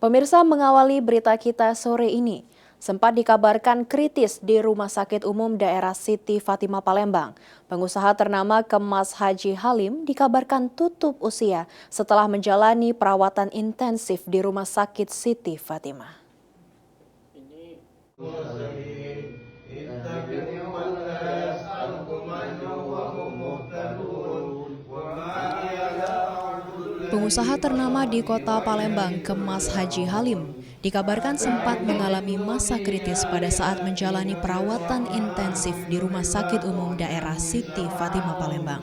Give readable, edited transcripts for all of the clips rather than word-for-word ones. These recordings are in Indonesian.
Pemirsa, mengawali berita kita sore ini, sempat dikabarkan kritis di Rumah Sakit Umum Daerah Siti Fatimah Palembang. Pengusaha ternama Kemas Haji Halim dikabarkan tutup usia setelah menjalani perawatan intensif di Rumah Sakit Siti Fatimah. Pengusaha ternama di Kota Palembang, Kemas Haji Halim, dikabarkan sempat mengalami masa kritis pada saat menjalani perawatan intensif di Rumah Sakit Umum Daerah Siti Fatimah Palembang.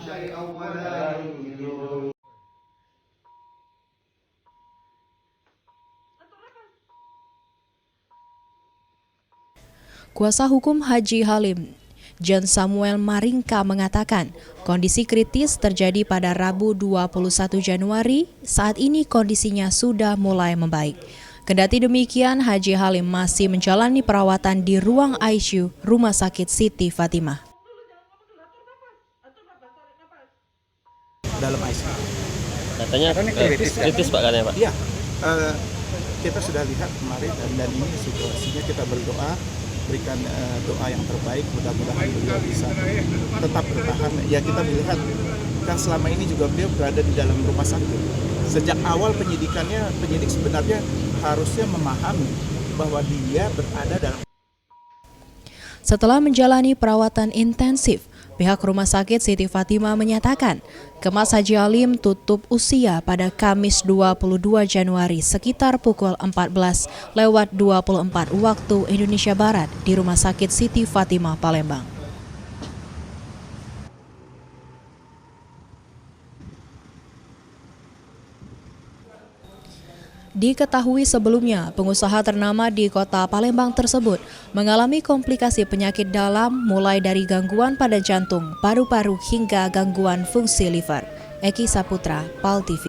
Kuasa hukum Haji Halim, John Samuel Maringka, mengatakan kondisi kritis terjadi pada Rabu 21 Januari. Saat ini kondisinya sudah mulai membaik. Kendati demikian, Haji Halim masih menjalani perawatan di ruang ICU Rumah Sakit Siti Fatimah. Dalam ICU. Katanya kritis Pak, katanya Pak? Iya, kita sudah lihat kemarin dan ini situasinya, kita berdoa, berikan doa yang terbaik, mudah-mudahan beliau bisa tetap bertahan. Ya, kita melihat kan selama ini juga beliau berada di dalam rumah sakit. Sejak awal penyidikannya, penyidik sebenarnya harusnya memahami bahwa dia berada dalam. Setelah menjalani perawatan intensif, pihak Rumah Sakit Siti Fatimah menyatakan Kemas Haji Halim tutup usia pada Kamis 22 Januari sekitar pukul 14:24 waktu Indonesia Barat di Rumah Sakit Siti Fatimah Palembang. Diketahui sebelumnya, pengusaha ternama di Kota Palembang tersebut mengalami komplikasi penyakit dalam mulai dari gangguan pada jantung, paru-paru hingga gangguan fungsi liver. Eki Saputra, PAL TV.